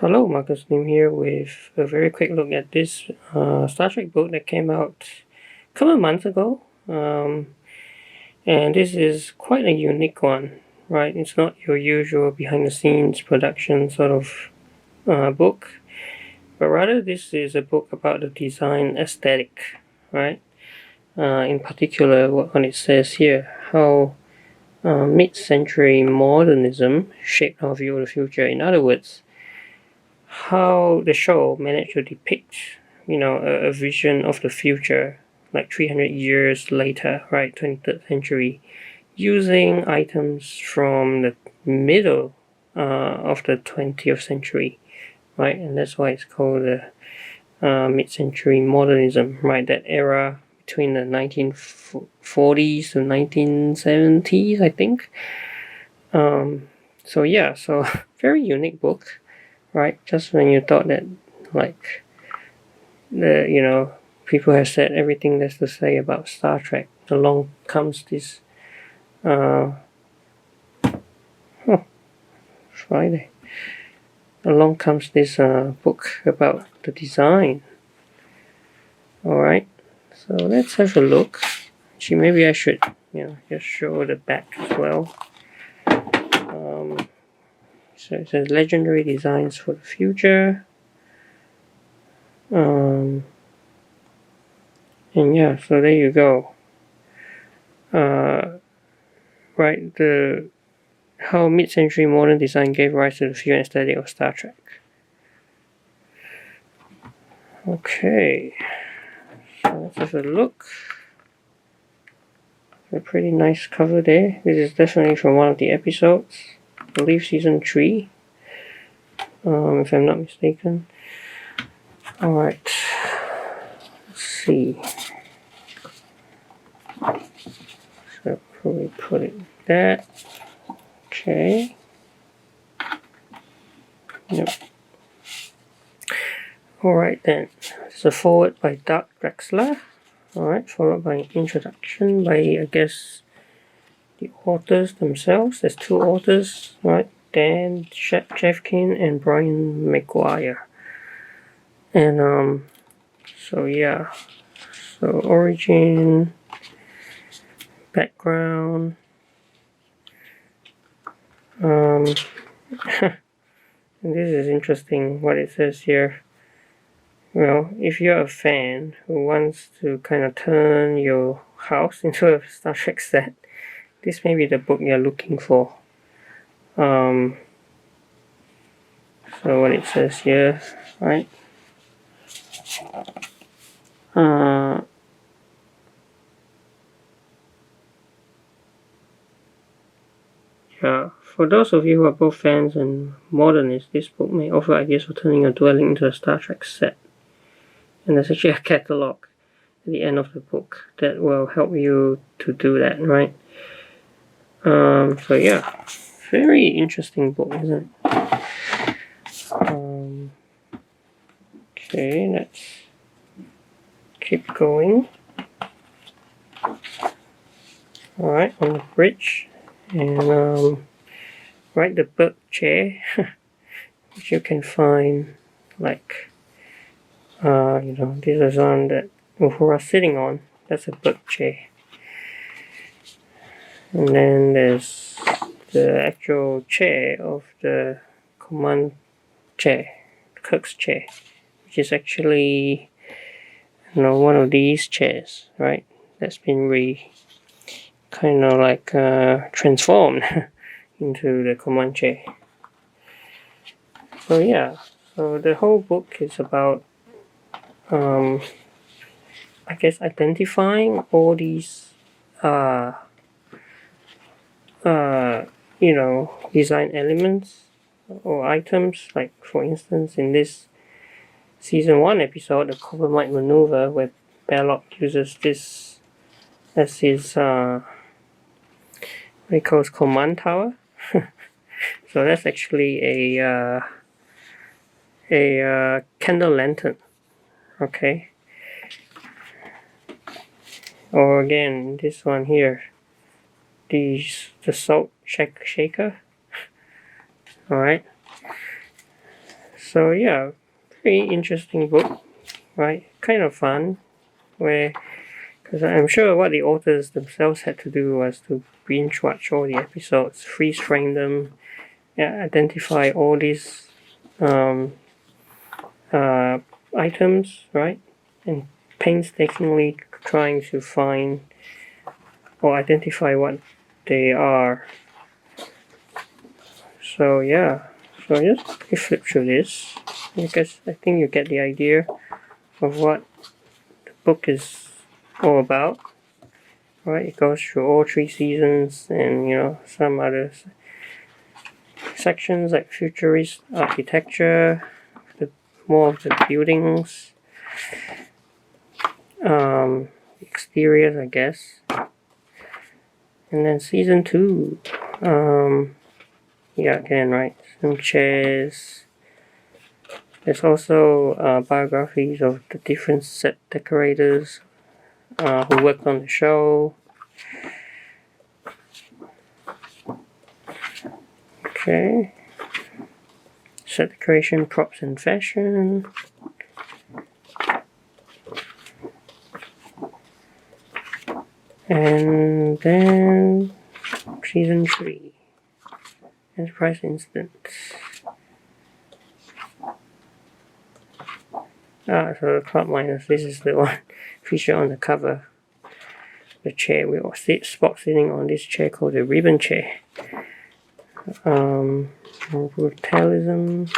Hello, Marcus Lim here with a very quick look at this Star Trek book that came out a couple of months ago. And this is quite a unique one, right? It's not your usual behind the scenes production sort of book, but rather this is a book about the design aesthetic, right? In particular, what it says here, how mid-century modernism shaped our view of the future. In other words, how the show managed to depict, a vision of the future, like 300 years later, right, 23rd century, using items from the middle of the 20th century, right, and that's why it's called the mid-century modernism, right, that era between the 1940s to 1970s, I think. So very unique book, right? Just when you thought that, like, people have said everything there's to say about Star Trek, along comes this, Friday. Along comes this book about the design. Alright, so let's have a look. Actually, maybe I should, just show the back as well. So it says legendary designs for the future. And yeah, so there you go. Right, how mid-century modern design gave rise to the future aesthetic of Star Trek. Okay, so let's have a look. A pretty nice cover there. This is definitely from one of the episodes, I believe season 3, if I'm not mistaken. Alright, let's see. So probably put it like that. Okay. Yep. Alright then. It's a forward by Doug Drexler. Alright, followed by an introduction by, I guess, the authors themselves. There's 2 authors, right? Dan Jeffkin and Brian McGuire. And so yeah. So origin, background. And this is interesting what it says here. Well, if you're a fan who wants to kind of turn your house into a Star Trek set, this may be the book you're looking for. So what it says here, right? Yeah, for those of you who are both fans and modernists, this book may offer ideas for turning your dwelling into a Star Trek set. And there's actually a catalogue at the end of the book that will help you to do that, right? So yeah, very interesting book, isn't it? Okay, let's keep going. Alright, on the bridge, and right, the bird chair, which you can find, like, this is one that Uhura sitting on. That's a bird chair. And then there's the actual chair of the command chair, Kirk's chair, which is actually, one of these chairs, right? That's been transformed into the command chair. So yeah, so the whole book is about, I guess, identifying all these, design elements or items. Like, for instance, in this season 1 episode, the Covermite maneuver, where Belloc uses this as his what he calls command tower. So that's actually a candle lantern. Okay. Or again, this one here, the salt shaker. Alright. So yeah, very interesting book, right? Kind of fun, because I'm sure what the authors themselves had to do was to binge watch all the episodes, freeze frame them, identify all these items, right? And painstakingly trying to find or identify what they are. So yeah, so just flip through this, because I think you get the idea of what the book is all about, right? It goes through all 3 seasons and some other sections like futurist architecture, more of the buildings, exteriors, I guess. And then season 2, yeah, again, right, some chairs. There's also biographies of the different set decorators who worked on the show. Okay. Set decoration, props and fashion. And then season 3, Enterprise Instance. So the club minus, this is the one featured on the cover. The chair, we all spot sitting on this chair called the ribbon chair. Brutalism.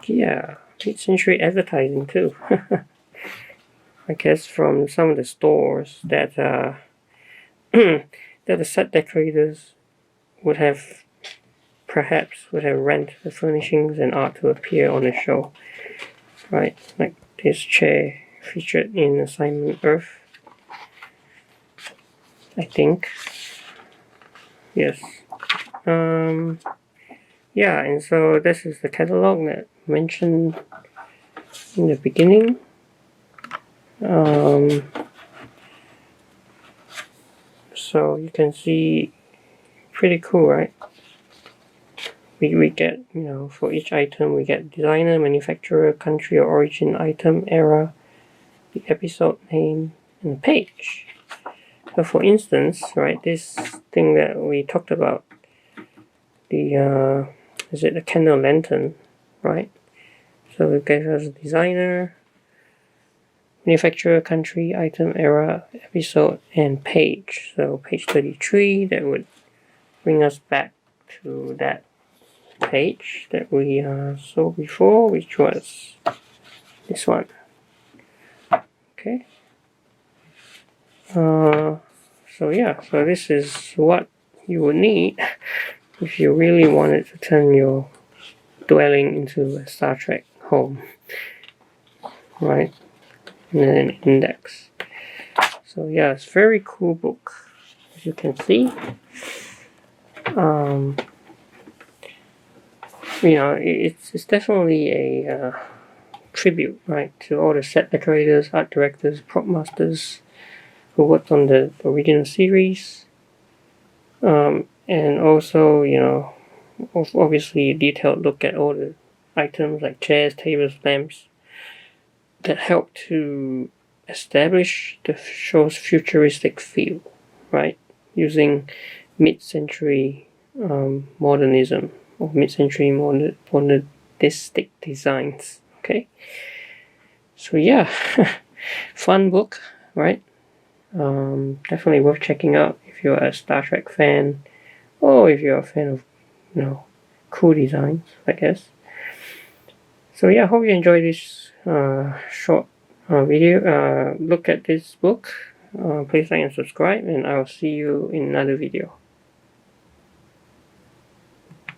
Yeah, mid-century advertising too. I guess from some of the stores that that the set decorators would have rent the furnishings and art to appear on the show, right? Like this chair featured in Assignment Earth, I think. Yes. Yeah, and so this is the catalog that mentioned in the beginning. So you can see, pretty cool, right? We get, for each item we get designer, manufacturer, country or origin, item, era, the episode name, and the page. So for instance, right, this thing that we talked about, the is it the candle lantern, right? So it gives us designer, manufacturer, country, item, era, episode, and page. So page 33, that would bring us back to that page that we saw before, which was this one. Okay. So yeah, so this is what you would need if you really wanted to turn your dwelling into a Star Trek home, right? And then an index. So yeah, it's a very cool book, as you can see. It's definitely a tribute, right, to all the set decorators, art directors, prop masters who worked on the original series, and also obviously a detailed look at all the items like chairs, tables, lamps that help to establish the show's futuristic feel, right, using mid-century modernism or mid-century modernistic designs. Okay, so yeah, fun book, right? Definitely worth checking out if you're a Star Trek fan, or if you're a fan of cool designs, I guess. So yeah, hope you enjoy this short video. Look at this book. Please like and subscribe, and I'll see you in another video.